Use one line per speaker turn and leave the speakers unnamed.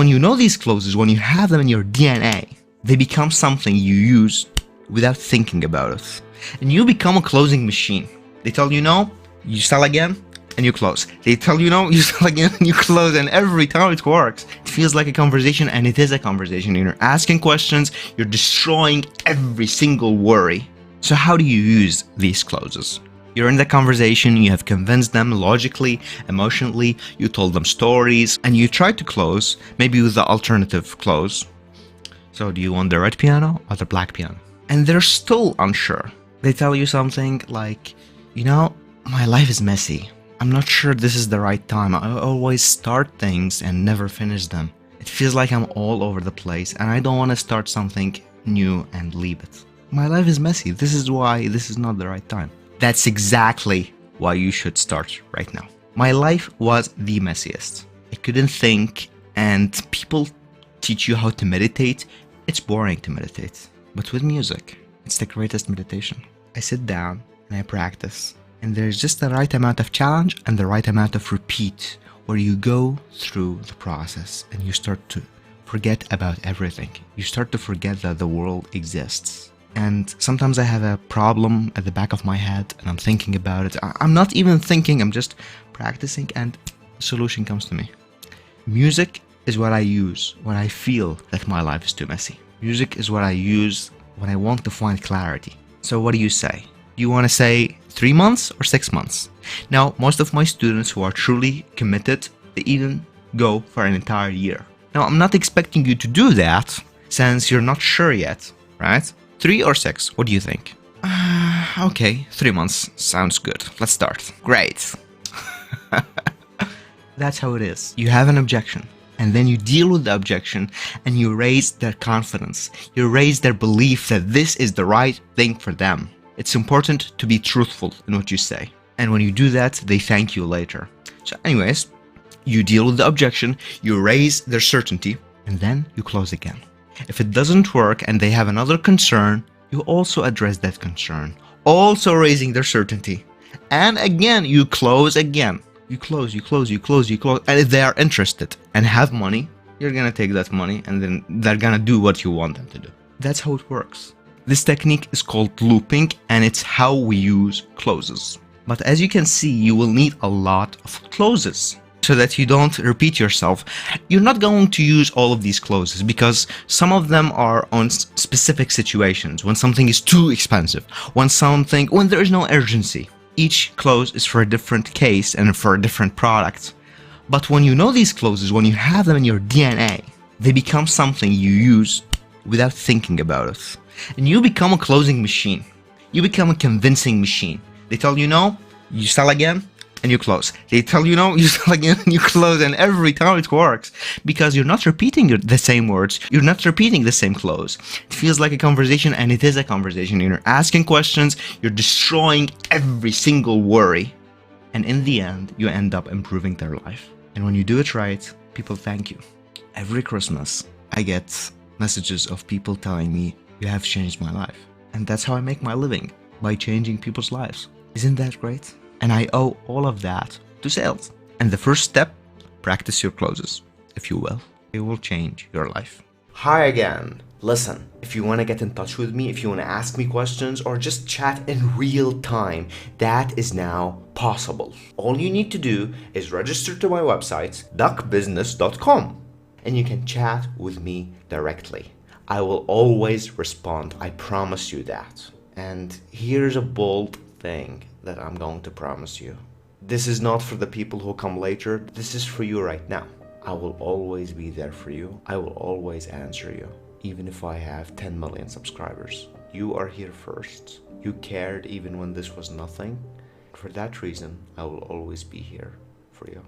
When you know these closes, when you have them in your DNA, they become something you use without thinking about it. And you become a closing machine. They tell you no, you sell again, and you close. They tell you no, you sell again, and you close. And every time it works. It feels like a conversation, and it is a conversation. You're asking questions, you're destroying every single worry. So how do you use these closes? You're in the conversation, you have convinced them logically, emotionally, you told them stories, and you try to close, maybe with the alternative close. So do you want the red piano or the black piano? And they're still unsure. They tell you something like, you know, my life is messy. I'm not sure this is the right time. I always start things and never finish them. It feels like I'm all over the place and I don't want to start something new and leave it. My life is messy. This is why this is not the right time. That's exactly why you should start right now. My life was the messiest. I couldn't think, and people teach you how to meditate. It's boring to meditate. But with music, it's the greatest meditation. I sit down and I practice. And there's just the right amount of challenge and the right amount of repeat, where you go through the process and you start to forget about everything. You start to forget that the world exists. And sometimes I have a problem at the back of my head and I'm thinking about it. I'm not even thinking, I'm just practicing and a solution comes to me. Music is what I use when I feel that my life is too messy. Music is what I use when I want to find clarity. So what do you say? Do you want to say 3 months or 6 months? Now, most of my students who are truly committed, they even go for an entire year. Now, I'm not expecting you to do that since you're not sure yet, right? 3 or 6, what do you think? Okay, 3 months, sounds good. Let's start. Great. That's how it is. You have an objection, and then you deal with the objection, and you raise their confidence. You raise their belief that this is the right thing for them. It's important to be truthful in what you say. And when you do that, they thank you later. So anyways, you deal with the objection, you raise their certainty, and then you close again. If it doesn't work and they have another concern, you also address that concern, also raising their certainty. And again, you close again. You close. And if they are interested and have money, you're gonna take that money and then they're gonna do what you want them to do. That's how it works. This technique is called looping and it's how we use closes. But as you can see, you will need a lot of closes so that you don't repeat yourself. You're not going to use all of these closes because some of them are on specific situations, when something is too expensive, when there is no urgency. Each close is for a different case and for a different product. But when you know these closes, when you have them in your DNA, they become something you use without thinking about it. And you become a closing machine. You become a convincing machine. They tell you no, you sell again, and you close. They tell you no, you sell again, and you close. And every time it works because you're not repeating the same words. You're not repeating the same close. It feels like a conversation, and it is a conversation. You're asking questions. You're destroying every single worry. And in the end, you end up improving their life. And when you do it right, people thank you. Every Christmas, I get messages of people telling me, you have changed my life. And that's how I make my living, by changing people's lives. Isn't that great? And I owe all of that to sales. And the first step, practice your closes, if you will. It will change your life. Hi again. Listen, if you want to get in touch with me, if you want to ask me questions or just chat in real time, that is now possible. All you need to do is register to my website, duckbusiness.com, and you can chat with me directly. I will always respond, I promise you that. And here's a bold thing that I'm going to promise you. This is not for the people who come later, this is for you right now. I will always be there for you. I will always answer you, even if I have 10 million subscribers. You are here first. You cared even when this was nothing. For that reason, I will always be here for you.